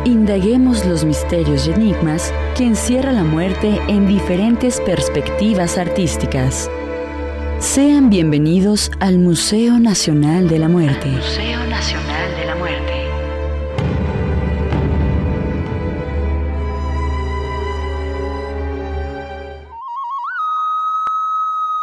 Indaguemos los misterios y enigmas que encierra la muerte en diferentes perspectivas artísticas. Sean bienvenidos al Museo Nacional de la Muerte. Museo Nacional de la Muerte.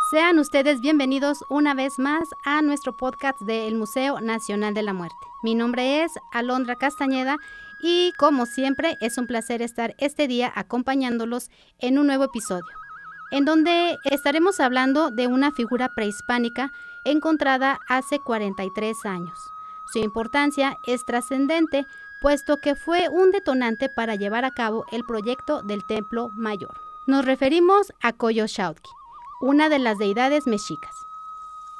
Sean ustedes bienvenidos una vez más a nuestro podcast del Museo Nacional de la Muerte. Mi nombre es Alondra Castañeda y como siempre es un placer estar este día acompañándolos en un nuevo episodio, en donde estaremos hablando de una figura prehispánica encontrada hace 43 años. Su importancia es trascendente, puesto que fue un detonante para llevar a cabo el proyecto del Templo Mayor. Nos referimos a Coyolxauhqui, una de las deidades mexicas.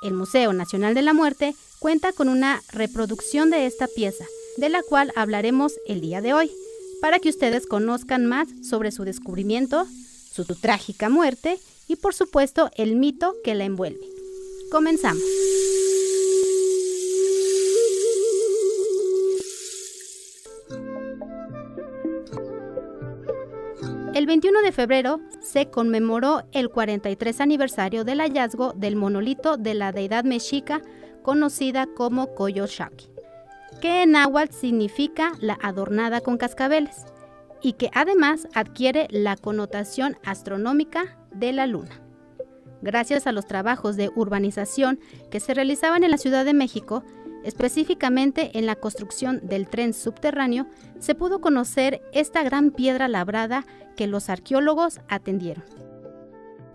El Museo Nacional de la Muerte cuenta con una reproducción de esta pieza, de la cual hablaremos el día de hoy, para que ustedes conozcan más sobre su descubrimiento, su trágica muerte y, por supuesto, el mito que la envuelve. Comenzamos. El 21 de febrero se conmemoró el 43 aniversario del hallazgo del monolito de la deidad mexica conocida como Coyolxauhqui, que en náhuatl significa la adornada con cascabeles y que además adquiere la connotación astronómica de la luna. Gracias a los trabajos de urbanización que se realizaban en la Ciudad de México, específicamente en la construcción del tren subterráneo, se pudo conocer esta gran piedra labrada que los arqueólogos atendieron.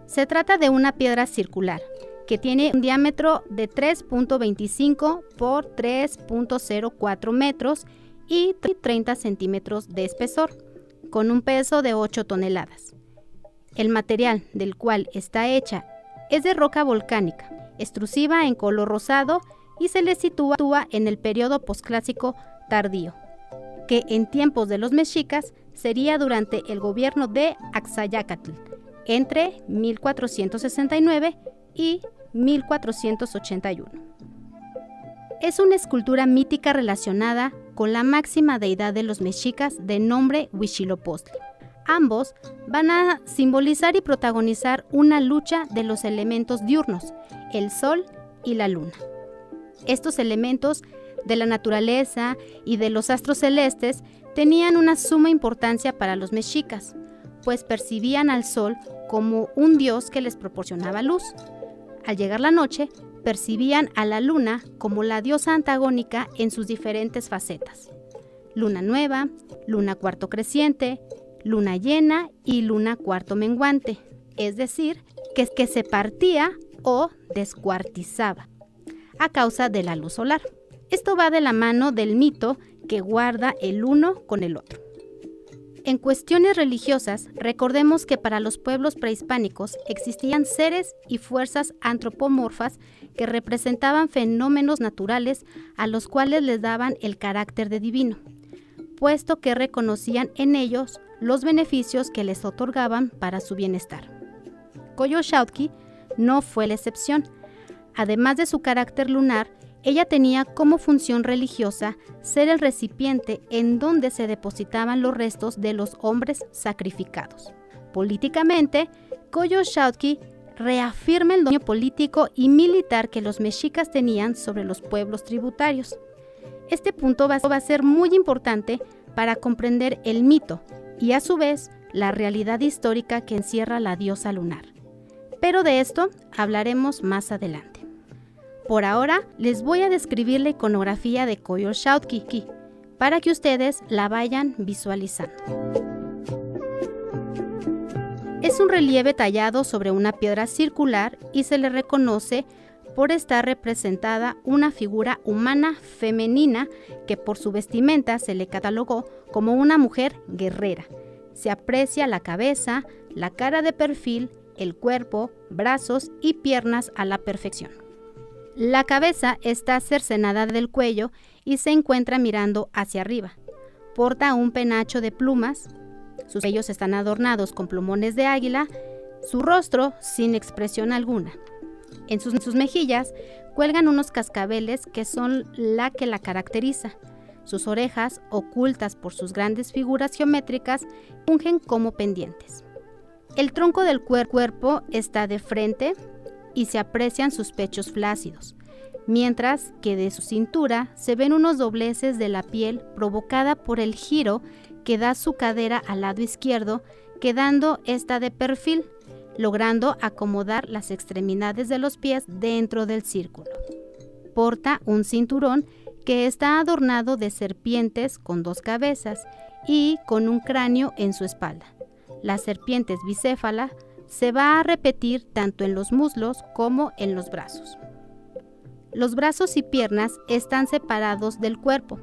Se trata de una piedra circular que tiene un diámetro de 3.25 por 3.04 metros y 30 centímetros de espesor, con un peso de 8 toneladas. El material del cual está hecha es de roca volcánica, extrusiva en color rosado, y se le sitúa en el periodo posclásico tardío, que en tiempos de los mexicas sería durante el gobierno de Axayácatl, entre 1469 y 1481. Es una escultura mítica relacionada con la máxima deidad de los mexicas de nombre Huitzilopochtli. Ambos van a simbolizar y protagonizar una lucha de los elementos diurnos, el sol y la luna. Estos elementos de la naturaleza y de los astros celestes tenían una suma importancia para los mexicas, pues percibían al sol como un dios que les proporcionaba luz. Al llegar la noche, percibían a la luna como la diosa antagónica en sus diferentes facetas: luna nueva, luna cuarto creciente, luna llena y luna cuarto menguante, es decir, que se partía o descuartizaba a causa de la luz solar. Esto va de la mano del mito que guarda el uno con el otro. En cuestiones religiosas, recordemos que para los pueblos prehispánicos existían seres y fuerzas antropomorfas que representaban fenómenos naturales a los cuales les daban el carácter de divino, puesto que reconocían en ellos los beneficios que les otorgaban para su bienestar. Coyolxauhqui no fue la excepción. Además de su carácter lunar, ella tenía como función religiosa ser el recipiente en donde se depositaban los restos de los hombres sacrificados. Políticamente, Coyolxauhqui reafirma el dominio político y militar que los mexicas tenían sobre los pueblos tributarios. Este punto va a ser muy importante para comprender el mito y a su vez la realidad histórica que encierra la diosa lunar. Pero de esto hablaremos más adelante. Por ahora les voy a describir la iconografía de Coyolxauhqui para que ustedes la vayan visualizando. Es un relieve tallado sobre una piedra circular y se le reconoce por estar representada una figura humana femenina que por su vestimenta se le catalogó como una mujer guerrera. Se aprecia la cabeza, la cara de perfil, el cuerpo, brazos y piernas a la perfección. La cabeza está cercenada del cuello y se encuentra mirando hacia arriba. Porta un penacho de plumas, sus vellos están adornados con plumones de águila, su rostro sin expresión alguna. En sus mejillas cuelgan unos cascabeles que son la que la caracteriza. Sus orejas, ocultas por sus grandes figuras geométricas, fungen como pendientes. El tronco del cuerpo está de frente y se aprecian sus pechos flácidos, mientras que de su cintura se ven unos dobleces de la piel provocada por el giro que da su cadera al lado izquierdo, quedando esta de perfil, logrando acomodar las extremidades de los pies dentro del círculo. Porta un cinturón que está adornado de serpientes con 2 cabezas y con un cráneo en su espalda. La serpiente bicéfala se va a repetir tanto en los muslos como en los brazos. Los brazos y piernas están separados del cuerpo.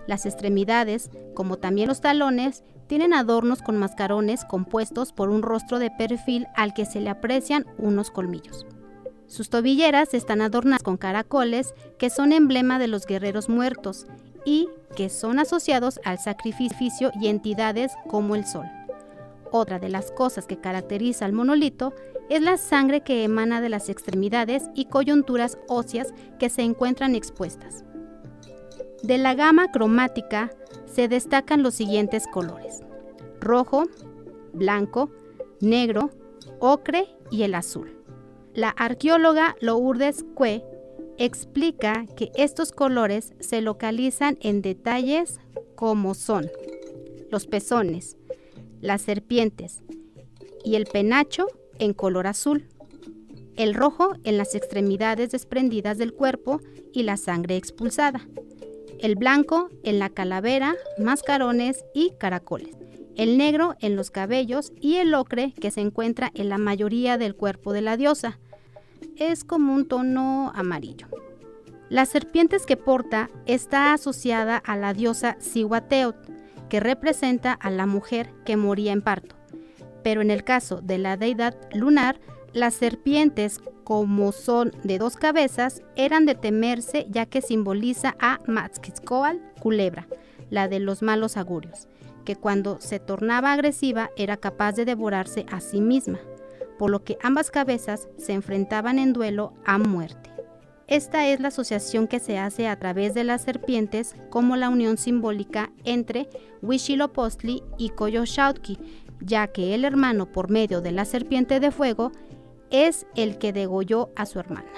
Las extremidades, como también los talones, tienen adornos con mascarones compuestos por un rostro de perfil al que se le aprecian unos colmillos. Sus tobilleras están adornadas con caracoles que son emblema de los guerreros muertos y que son asociados al sacrificio y entidades como el sol. Otra de las cosas que caracteriza al monolito es la sangre que emana de las extremidades y coyunturas óseas que se encuentran expuestas. De la gama cromática se destacan los siguientes colores: rojo, blanco, negro, ocre y el azul. La arqueóloga Lourdes Cue explica que estos colores se localizan en detalles como son los pezones, las serpientes y el penacho en color azul, el rojo en las extremidades desprendidas del cuerpo y la sangre expulsada, el blanco en la calavera, mascarones y caracoles, el negro en los cabellos y el ocre que se encuentra en la mayoría del cuerpo de la diosa. Es como un tono amarillo. Las serpientes que porta está asociada a la diosa Cihuateotl, que representa a la mujer que moría en parto. Pero en el caso de la deidad lunar, las serpientes, como son de 2 cabezas, eran de temerse ya que simboliza a Maxquixcoatl, culebra, la de los malos augurios, que cuando se tornaba agresiva era capaz de devorarse a sí misma, por lo que ambas cabezas se enfrentaban en duelo a muerte. Esta es la asociación que se hace a través de las serpientes como la unión simbólica entre Huitzilopochtli y Coyolxauhqui, ya que el hermano, por medio de la serpiente de fuego, es el que degolló a su hermana.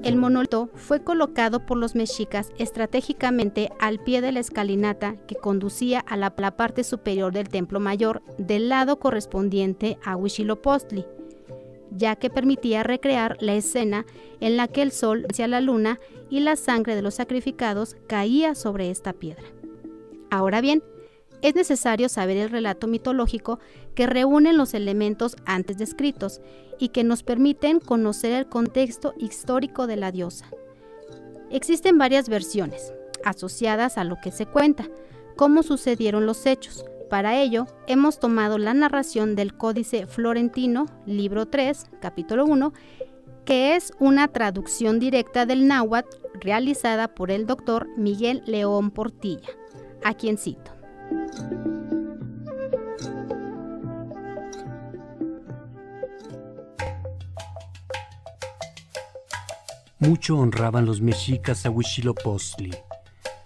El monolito fue colocado por los mexicas estratégicamente al pie de la escalinata que conducía a la parte superior del templo mayor del lado correspondiente a Huitzilopochtli, ya que permitía recrear la escena en la que el sol hacia la luna y la sangre de los sacrificados caía sobre esta piedra. Ahora bien, es necesario saber el relato mitológico que reúne los elementos antes descritos y que nos permiten conocer el contexto histórico de la diosa. Existen varias versiones asociadas a lo que se cuenta, cómo sucedieron los hechos. Para ello, hemos tomado la narración del Códice Florentino, libro 3, capítulo 1, que es una traducción directa del náhuatl realizada por el doctor Miguel León Portilla, a quien cito. Mucho honraban los mexicas a Huitzilopochtli.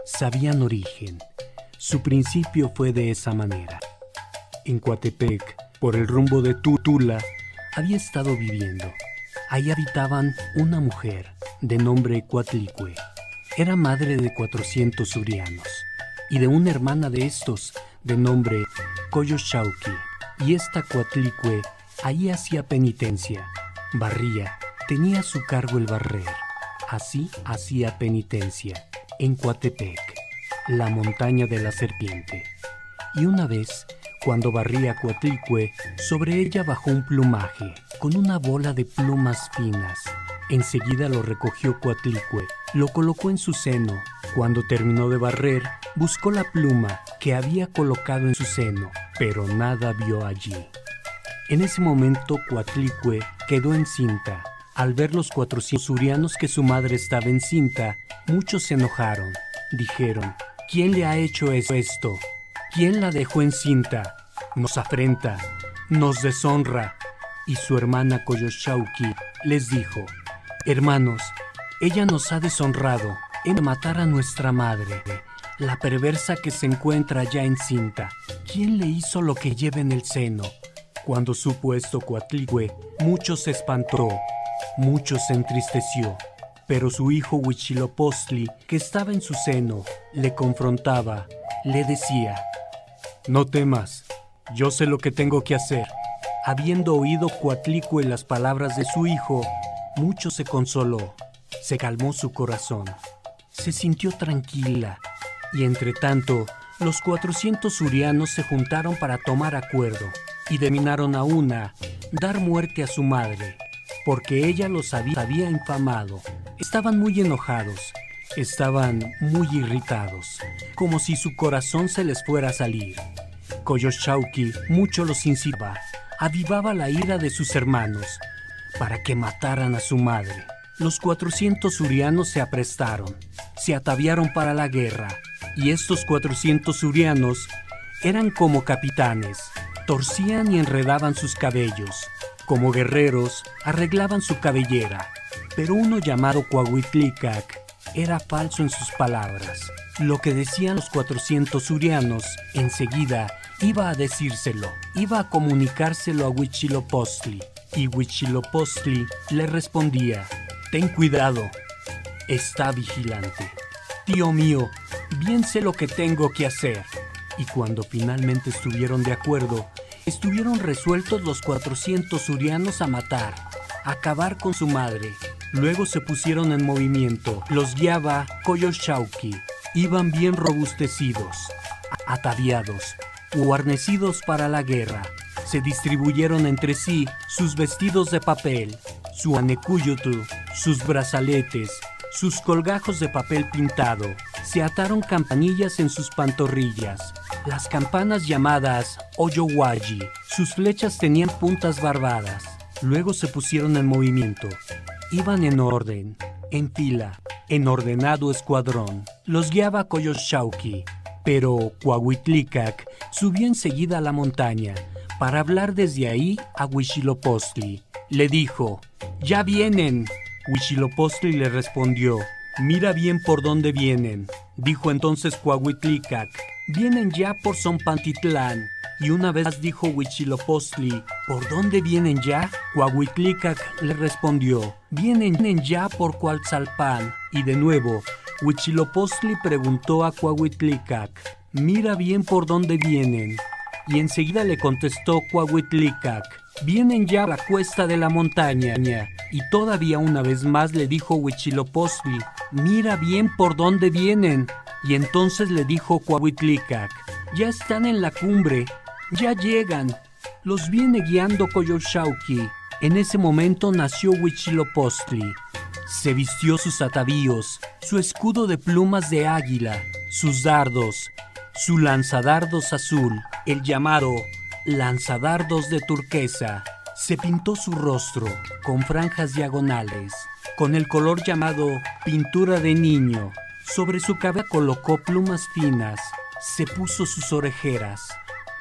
Sabían origen. Su principio fue de esa manera. En Coatepec, por el rumbo de Tula, había estado viviendo. Ahí habitaban una mujer de nombre Coatlicue. Era madre de 400 surianos y de una hermana de estos de nombre Coyolxauhqui. Y esta Coatlicue ahí hacía penitencia, barría, tenía a su cargo el barrer. Así hacía penitencia en Coatepec, la montaña de la serpiente. Y una vez, cuando barría Coatlicue, sobre ella bajó un plumaje con una bola de plumas finas. Enseguida lo recogió Coatlicue, lo colocó en su seno. Cuando terminó de barrer, buscó la pluma que había colocado en su seno, pero nada vio allí. En ese momento Coatlicue quedó encinta. Al ver los 400 surianos que su madre estaba encinta, muchos se enojaron. Dijeron: ¿quién le ha hecho esto? ¿Quién la dejó encinta? Nos afrenta, nos deshonra. Y su hermana Coyolxauhqui les dijo: hermanos, ella nos ha deshonrado, en matar a nuestra madre, la perversa que se encuentra ya encinta. ¿Quién le hizo lo que lleva en el seno? Cuando supo esto Coatlicue, mucho se espantó, mucho se entristeció. Pero su hijo Huitzilopochtli, que estaba en su seno, le confrontaba, le decía: «No temas, yo sé lo que tengo que hacer». Habiendo oído Coatlicue las palabras de su hijo, mucho se consoló, se calmó su corazón, se sintió tranquila, y entre tanto, los 400 surianos se juntaron para tomar acuerdo, y determinaron a una dar muerte a su madre, porque ella los había infamado. Estaban muy enojados, estaban muy irritados, como si su corazón se les fuera a salir. Coyolxauhqui mucho los incitaba, avivaba la ira de sus hermanos, para que mataran a su madre. Los 400 surianos se aprestaron, se ataviaron para la guerra, y estos 400 surianos eran como capitanes, torcían y enredaban sus cabellos, como guerreros arreglaban su cabellera. Pero uno llamado Cuauhitlicac era falso en sus palabras. Lo que decían los 400 surianos, enseguida iba a decírselo, iba a comunicárselo a Huitzilopochtli. Y Huitzilopochtli le respondía: «Ten cuidado, está vigilante. Tío mío, bien sé lo que tengo que hacer». Y cuando finalmente estuvieron de acuerdo, estuvieron resueltos los 400 surianos a matar, a acabar con su madre. Luego se pusieron en movimiento. Los guiaba Coyolxauhqui. Iban bien robustecidos, ataviados, guarnecidos para la guerra. Se distribuyeron entre sí sus vestidos de papel, su anecuyotl, sus brazaletes, sus colgajos de papel pintado. Se ataron campanillas en sus pantorrillas, las campanas llamadas Oyowayi. Sus flechas tenían puntas barbadas. Luego se pusieron en movimiento. Iban en orden, en fila, en ordenado escuadrón. Los guiaba Coyolxauhqui, pero Cuauhitlicac subió enseguida a la montaña para hablar desde ahí a Huitzilopochtli. Le dijo: «¡Ya vienen!». Huitzilopochtli le respondió: «Mira bien por dónde vienen». Dijo entonces Cuauhitlicac: «Vienen ya por Zompantitlán». Y una vez más dijo Huitzilopochtli: «¿Por dónde vienen ya?». Cuauhitlicac le respondió: «Vienen ya por Coaltzalpan». Y de nuevo, Huitzilopochtli preguntó a Cuauhitlicac: «Mira bien por dónde vienen». Y enseguida le contestó Cuauhitlicac: «Vienen ya a la cuesta de la montaña». Y todavía una vez más le dijo Huitzilopochtli: «Mira bien por dónde vienen». Y entonces le dijo Cuauhitlicac: «Ya están en la cumbre, ya llegan, los viene guiando Coyolxauhqui». En ese momento nació Huitzilopochtli. Se vistió sus atavíos, su escudo de plumas de águila, sus dardos, su lanzadardos azul, el llamado lanzadardos de turquesa. Se pintó su rostro con franjas diagonales, con el color llamado pintura de niño. Sobre su cabeza colocó plumas finas, se puso sus orejeras,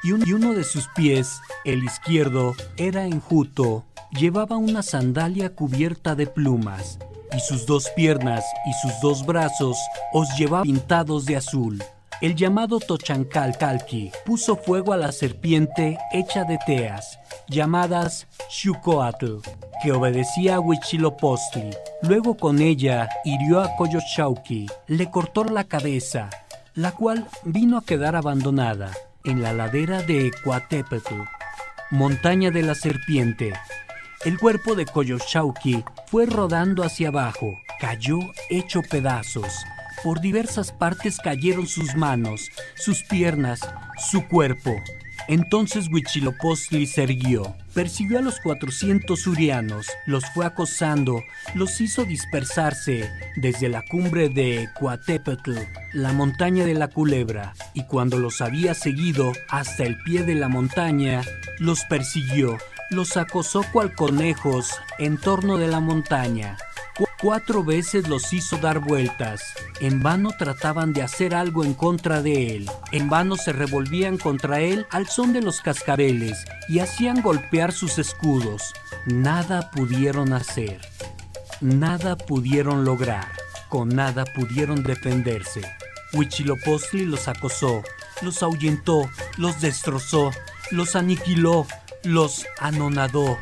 y uno de sus pies, el izquierdo, era enjuto. Llevaba una sandalia cubierta de plumas, y sus 2 piernas y sus 2 brazos os llevaba pintados de azul. El llamado Tochancalcalqui puso fuego a la serpiente hecha de teas, llamadas Xucoatl, que obedecía a Huitzilopochtli. Luego con ella hirió a Coyolxauhqui, le cortó la cabeza, la cual vino a quedar abandonada en la ladera de Coatepetl, montaña de la serpiente. El cuerpo de Coyolxauhqui fue rodando hacia abajo, cayó hecho pedazos. Por diversas partes cayeron sus manos, sus piernas, su cuerpo. Entonces Huitzilopochtli se erguió, persiguió a los 400 surianos, los fue acosando, los hizo dispersarse desde la cumbre de Coatepetl, la montaña de la culebra, y cuando los había seguido hasta el pie de la montaña, los persiguió, los acosó cual conejos en torno de la montaña. 4 veces los hizo dar vueltas. En vano trataban de hacer algo en contra de él. En vano se revolvían contra él al son de los cascabeles y hacían golpear sus escudos. Nada pudieron hacer. Nada pudieron lograr. Con nada pudieron defenderse. Huitzilopochtli los acosó, los ahuyentó, los destrozó, los aniquiló, los anonadó.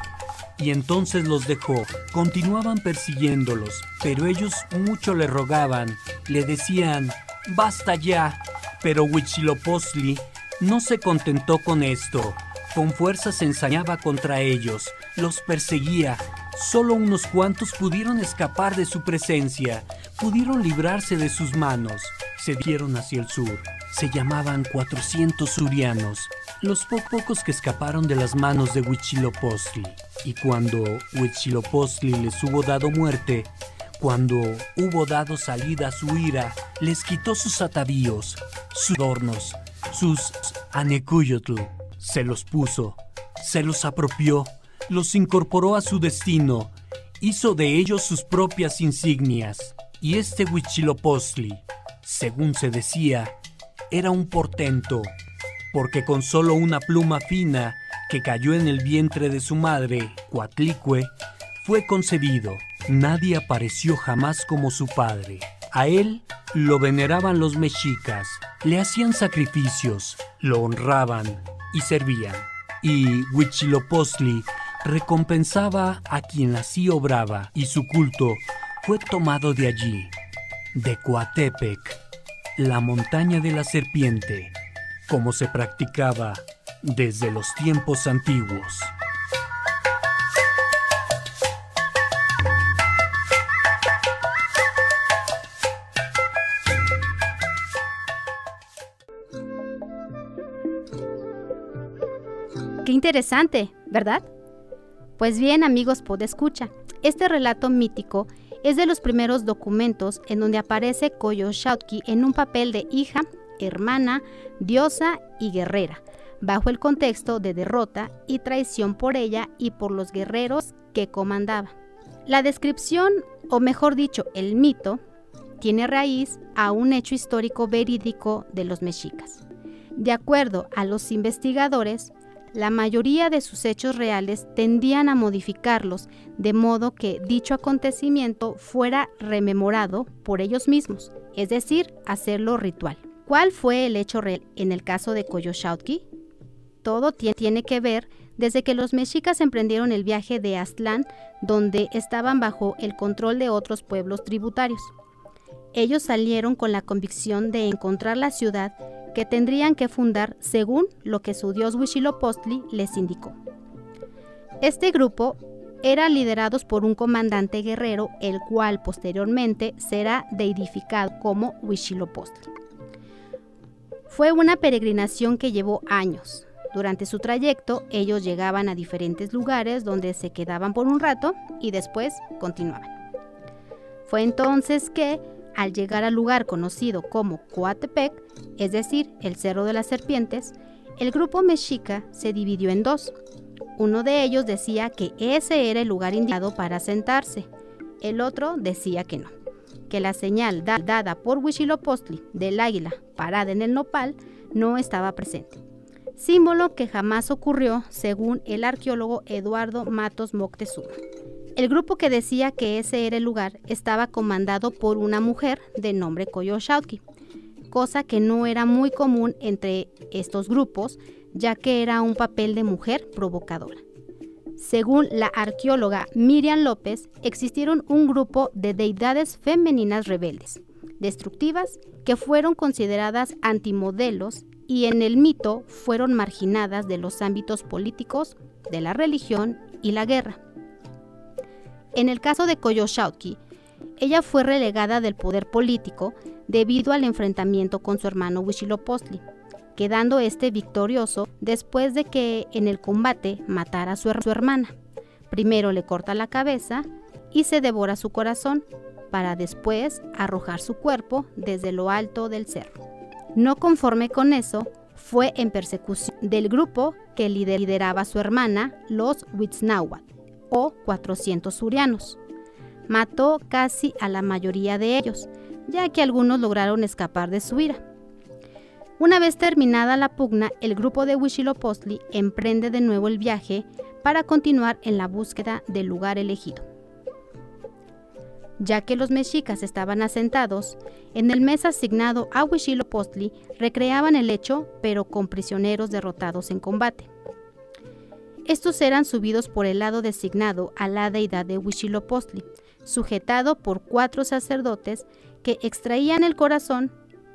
Y entonces los dejó. Continuaban persiguiéndolos, pero ellos mucho le rogaban, le decían, ¡basta ya! Pero Huitzilopochtli no se contentó con esto. Con fuerza se ensañaba contra ellos, los perseguía. Solo unos cuantos pudieron escapar de su presencia, pudieron librarse de sus manos. Se dirigieron hacia el sur. Se llamaban 400 surianos, los pocos que escaparon de las manos de Huitzilopochtli. Y cuando Huitzilopochtli les hubo dado muerte, cuando hubo dado salida a su ira, les quitó sus atavíos, sus adornos, sus anecuyotl, se los puso, se los apropió, los incorporó a su destino, hizo de ellos sus propias insignias. Y este Huitzilopochtli, según se decía, era un portento, porque con solo una pluma fina que cayó en el vientre de su madre, Coatlicue, fue concebido. Nadie apareció jamás como su padre. A él lo veneraban los mexicas, le hacían sacrificios, lo honraban y servían. Y Huitzilopochtli recompensaba a quien así obraba, y su culto fue tomado de allí, de Coatepec, la montaña de la serpiente, como se practicaba desde los tiempos antiguos. Qué interesante, ¿verdad? Pues bien, amigos podescucha, este relato mítico es de los primeros documentos en donde aparece Coyolxauhqui en un papel de hija, hermana, diosa y guerrera, bajo el contexto de derrota y traición por ella y por los guerreros que comandaba. La descripción, o mejor dicho, el mito, tiene raíz a un hecho histórico verídico de los mexicas. De acuerdo a los investigadores, la mayoría de sus hechos reales tendían a modificarlos de modo que dicho acontecimiento fuera rememorado por ellos mismos, es decir, hacerlo ritual. ¿Cuál fue el hecho real en el caso de Coyolxauhqui? Todo tiene que ver desde que los mexicas emprendieron el viaje de Aztlán, donde estaban bajo el control de otros pueblos tributarios. Ellos salieron con la convicción de encontrar la ciudad que tendrían que fundar según lo que su dios Huitzilopochtli les indicó. Este grupo era liderados por un comandante guerrero, el cual posteriormente será deidificado como Huitzilopochtli. Fue una peregrinación que llevó años. Durante su trayecto, ellos llegaban a diferentes lugares donde se quedaban por un rato y después continuaban. Fue entonces que, al llegar al lugar conocido como Coatepec, es decir, el Cerro de las Serpientes, el grupo mexica se dividió en dos. Uno de ellos decía que ese era el lugar indicado para sentarse. El otro decía que no, que la señal dada por Huitzilopochtli del águila parada en el nopal no estaba presente, símbolo que jamás ocurrió según el arqueólogo Eduardo Matos Moctezuma. El grupo que decía que ese era el lugar estaba comandado por una mujer de nombre Coyolxauhqui, cosa que no era muy común entre estos grupos, ya que era un papel de mujer provocadora. Según la arqueóloga Miriam López, existieron un grupo de deidades femeninas rebeldes, destructivas, que fueron consideradas antimodelos y en el mito fueron marginadas de los ámbitos políticos, de la religión y la guerra. En el caso de Coyolxauhqui, ella fue relegada del poder político debido al enfrentamiento con su hermano Huitzilopochtli, quedando este victorioso después de que en el combate matara a su hermana. Primero le corta la cabeza y se devora su corazón, para después arrojar su cuerpo desde lo alto del cerro. No conforme con eso, fue en persecución del grupo que lideraba su hermana, los Huitznahuatl, o 400 surianos. Mató casi a la mayoría de ellos, ya que algunos lograron escapar de su ira. Una vez terminada la pugna, el grupo de Huitzilopochtli emprende de nuevo el viaje para continuar en la búsqueda del lugar elegido. Ya que los mexicas estaban asentados, en el mes asignado a Huitzilopochtli recreaban el hecho, pero con prisioneros derrotados en combate. Estos eran subidos por el lado designado a la deidad de Huitzilopochtli, sujetado por 4 sacerdotes que extraían el corazón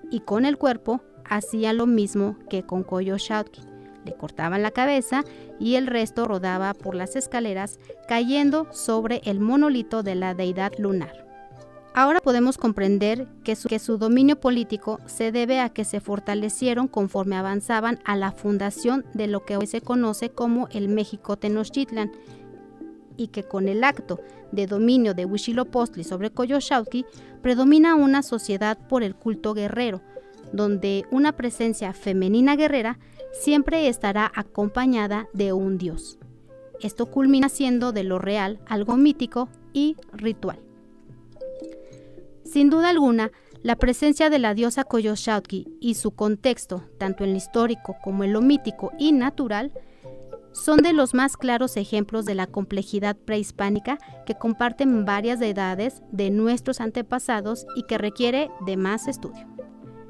y con el cuerpo hacían lo mismo que con Coyolxauhqui. Le cortaban la cabeza y el resto rodaba por las escaleras, cayendo sobre el monolito de la deidad lunar. Ahora podemos comprender que su dominio político se debe a que se fortalecieron conforme avanzaban a la fundación de lo que hoy se conoce como el México Tenochtitlan, y que con el acto de dominio de Huitzilopochtli sobre Coyolxauhqui predomina una sociedad por el culto guerrero, donde una presencia femenina guerrera siempre estará acompañada de un dios. Esto culmina siendo de lo real algo mítico y ritual. Sin duda alguna, la presencia de la diosa Coyolxauhqui y su contexto, tanto en lo histórico como en lo mítico y natural, son de los más claros ejemplos de la complejidad prehispánica que comparten varias deidades de nuestros antepasados y que requiere de más estudio.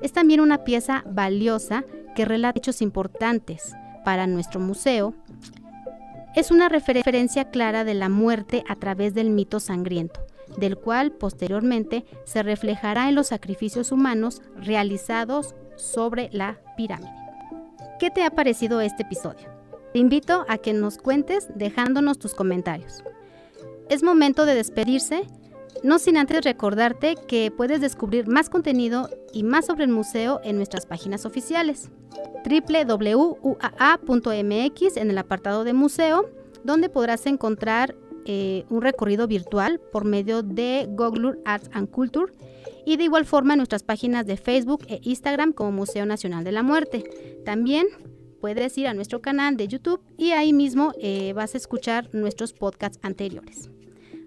Es también una pieza valiosa que relata hechos importantes para nuestro museo. Es una referencia clara de la muerte a través del mito sangriento, del cual posteriormente se reflejará en los sacrificios humanos realizados sobre la pirámide. ¿Qué te ha parecido este episodio? Te invito a que nos cuentes dejándonos tus comentarios. Es momento de despedirse, no sin antes recordarte que puedes descubrir más contenido y más sobre el museo en nuestras páginas oficiales. www.uaa.mx en el apartado de museo, donde podrás encontrar un recorrido virtual por medio de Google Arts and Culture, y de igual forma en nuestras páginas de Facebook e Instagram como Museo Nacional de la Muerte. También puedes ir a nuestro canal de YouTube y ahí mismo vas a escuchar nuestros podcasts anteriores.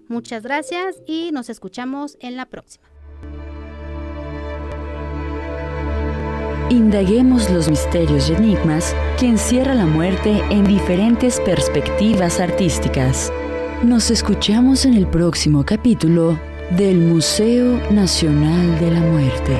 Muchas gracias y nos escuchamos en la próxima. Indaguemos los misterios y enigmas que encierra la muerte en diferentes perspectivas artísticas. Nos escuchamos en el próximo capítulo del Museo Nacional de la Muerte.